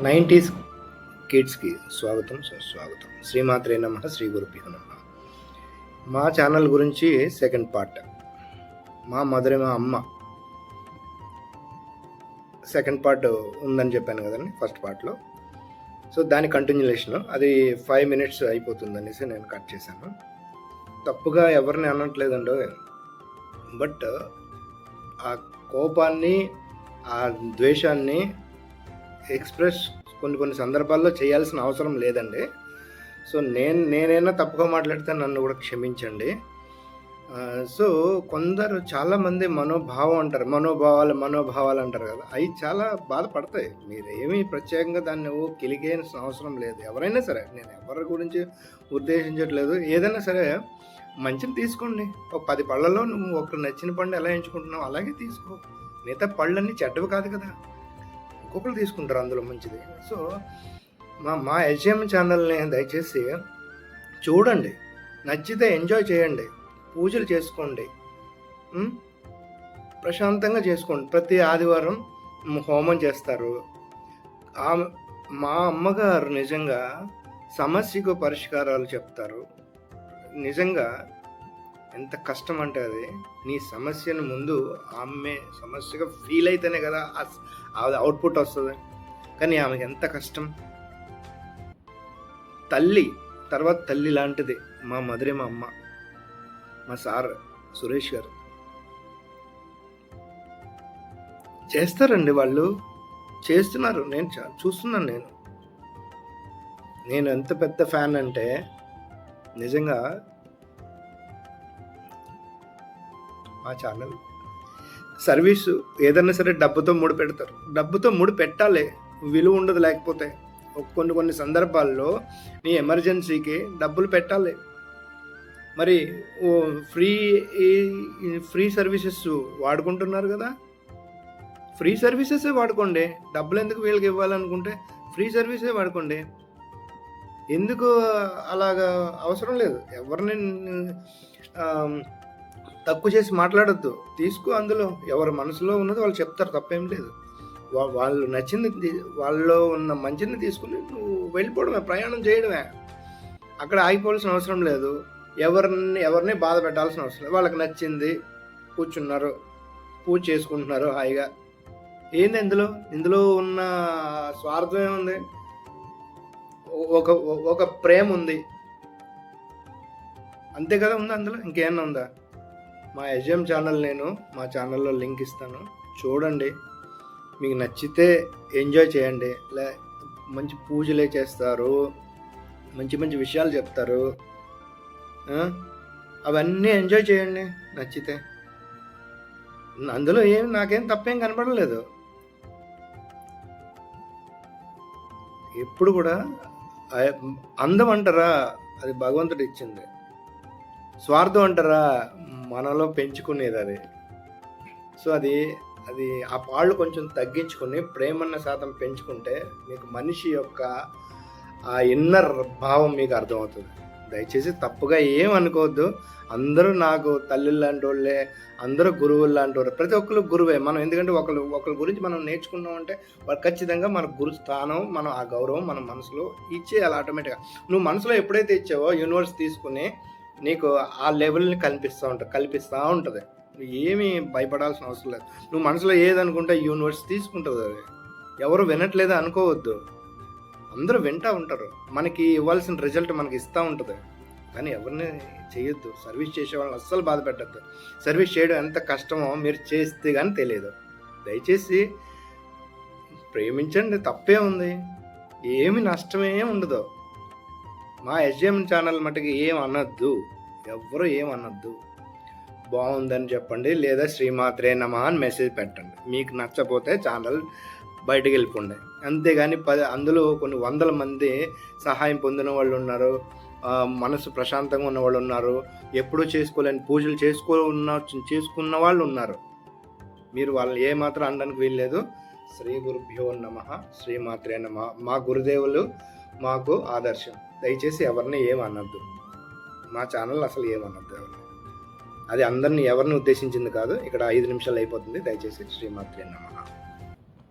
90s కిడ్స్కి స్వాగతం సుస్వాగతం. శ్రీమాత్రే నమః, శ్రీ గురుభ్యో నమః. మా ఛానల్ గురించి సెకండ్ పార్ట్, మా అమ్మ సెకండ్ పార్ట్ ఉందని చెప్పాను కదండి ఫస్ట్ పార్ట్లో. సో దాని కంటిన్యూలేషన్, అది 5 minutes అయిపోతుందనేసి నేను కట్ చేశాను. తప్పుగా ఎవరిని అనట్లేదండో, బట్ ఆ కోపాన్ని, ఆ ద్వేషాన్ని ఎక్స్ప్రెస్ కొన్ని సందర్భాల్లో చేయాల్సిన అవసరం లేదండి. సో నేనైనా తప్పుగా మాట్లాడితే నన్ను కూడా క్షమించండి. సో కొందరు చాలామంది మనోభావాలు అంటారు కదా, అవి చాలా బాధపడతాయి. మీరేమీ ప్రత్యేకంగా దాన్ని కిలికేయాల్సిన అవసరం లేదు. ఎవరైనా సరే, నేను ఎవరి గురించి ఉద్దేశించట్లేదు. ఏదైనా సరే మంచిని తీసుకోండి. ఒక 10 పళ్ళలో నువ్వు ఒక నచ్చిన పండు ఎలా ఎంచుకుంటున్నావు అలాగే తీసుకో. మిగతా పళ్ళన్నీ చెడ్డవి కాదు కదా, ఒక్కొక్కరు తీసుకుంటారు అందులో మంచిది. సో మా ఎస్జేఎం ఛానల్ని దయచేసి చూడండి, నచ్చితే ఎంజాయ్ చేయండి, పూజలు చేసుకోండి, ప్రశాంతంగా చేసుకోండి. ప్రతి ఆదివారం హోమం చేస్తారు. మా అమ్మగారు నిజంగా సమస్యకు పరిష్కారాలు చెప్తారు. నిజంగా ఎంత కష్టం అంటే అది, నీ సమస్యను ముందు ఆమె సమస్యగా ఫీల్ అయితేనే కదా అది అవుట్పుట్ వస్తుంది. కానీ ఆమెకి ఎంత కష్టం. తల్లి తర్వాత తల్లి లాంటిది మా అమ్మ, మా సార్ సురేష్ గారు. చేస్తారండి, వాళ్ళు చేస్తున్నారు. నేను చూస్తున్నాను. నేను ఎంత పెద్ద ఫ్యాన్ అంటే నిజంగా మా ఛానల్ సర్వీసు ఏదన్నా సరే డబ్బుతో పెడతారు. డబ్బుతో పెట్టాలి, విలువ ఉండదు లేకపోతే. కొన్ని సందర్భాల్లో నీ ఎమర్జెన్సీకి డబ్బులు పెట్టాలి. మరి ఫ్రీ సర్వీసెస్ వాడుకుంటున్నారు కదా, ఫ్రీ సర్వీసెసే వాడుకోండి. డబ్బులు ఎందుకు వీళ్ళకి ఇవ్వాలనుకుంటే ఫ్రీ సర్వీసే వాడుకోండి. ఎందుకు అలాగా అవసరం లేదు. ఎవరిని తక్కువ చేసి మాట్లాడొద్దు. తీసుకో, అందులో ఎవరి మనసులో ఉన్నది వాళ్ళు చెప్తారు, తప్పేం లేదు. వాళ్ళు నచ్చింది, వాళ్ళలో ఉన్న మంచిని తీసుకుని నువ్వు వెళ్ళిపోవడమే, ప్రయాణం చేయడమే. అక్కడ ఆగిపోవాల్సిన అవసరం లేదు. ఎవరిని బాధ పెట్టాల్సిన అవసరం లేదు. వాళ్ళకి నచ్చింది కూర్చున్నారు, పూజ చేసుకుంటున్నారు హాయిగా. ఏంది ఇందులో ఉన్న స్వార్థం ఏముంది? ఒక ప్రేమ ఉంది అంతే కదా ఉంది అందులో, ఇంకేమన్నా ఉందా? మా ఎస్జేఎం ఛానల్, మా ఛానల్లో లింక్ ఇస్తాను, చూడండి. మీకు నచ్చితే ఎంజాయ్ చేయండి. మంచి పూజలే చేస్తారు, మంచి విషయాలు చెప్తారు. అవన్నీ ఎంజాయ్ చేయండి నచ్చితే. అందులో నాకేం తప్పేం కనపడలేదు. ఎప్పుడు కూడా అందం అంటారా, అది భగవంతుడు ఇచ్చింది. స్వార్థం అంటారా, మనలో పెంచుకునేది అది. సో అది ఆ పాళ్ళు కొంచెం తగ్గించుకుని ప్రేమన్న శాతం పెంచుకుంటే మీకు మనిషి యొక్క ఆ ఇన్నర్ భావం మీకు అర్థమవుతుంది. దయచేసి తప్పుగా ఏం అనుకోవద్దు. అందరూ నాకు తల్లి లాంటి వాళ్ళే, అందరూ గురువులు లాంటి వాళ్ళు. ప్రతి ఒక్కరు గురువే మనం. ఎందుకంటే ఒకరి గురించి మనం నేర్చుకున్నామంటే వాళ్ళు ఖచ్చితంగా మన గురు స్థానం, మనం ఆ గౌరవం మన మనసులో ఇచ్చేయాలి ఆటోమేటిక్గా. నువ్వు మనసులో ఎప్పుడైతే ఇచ్చావో యూనివర్స్ తీసుకుని నీకు ఆ లెవెల్ని కల్పిస్తూ ఉంటుంది. నువ్వు ఏమీ భయపడాల్సిన అవసరం లేదు. నువ్వు మనసులో ఏదనుకుంటే యూనివర్స్ తీసుకుంటుంది. అది ఎవరు వినట్లేదు అనుకోవద్దు, అందరూ వింటూ ఉంటారు. మనకి ఇవ్వాల్సిన రిజల్ట్ మనకి ఇస్తూ ఉంటుంది. కానీ ఎవరిని చేయొద్దు. సర్వీస్ చేసే వాళ్ళని అస్సలు బాధ పెట్టద్దు. సర్వీస్ చేయడం ఎంత కష్టమో మీరు చేస్తే కానీ తెలియదు. దయచేసి ప్రేమించండి, తప్పే ఉంది, ఏమి నష్టమే ఉండదు. మా ఎస్జేఎం ఛానల్ మటుకు ఏమనొద్దు, ఎవ్వరూ ఏమనొద్దు. బాగుందని చెప్పండి, లేదా శ్రీమాత్రే నమః అని మెసేజ్ పెట్టండి. మీకు నచ్చపోతే ఛానల్ బయటకు వెళ్ళిపోండి. అంతేగాని అందులో కొన్ని 100 మంది సహాయం పొందిన వాళ్ళు ఉన్నారు, మనసు ప్రశాంతంగా ఉన్న వాళ్ళు ఉన్నారు, ఎప్పుడూ చేసుకోలేని పూజలు చేసుకున్న వాళ్ళు ఉన్నారు. మీరు వాళ్ళని ఏమాత్రం అనడానికి వీల్లేదు. శ్రీ గురుభ్యో నమః, శ్రీమాత్రే నమః. మా గురుదేవులు మాకు ఆదర్శం. దయచేసి ఎవరిని ఏమనద్దు. మా ఛానల్ అసలు ఏమనద్దు ఎవరిని. అది ఎవరిని ఉద్దేశించింది కాదు. ఇక్కడ 5 నిమిషాలు అయిపోతుంది. దయచేసి శ్రీమాత్రే నమః.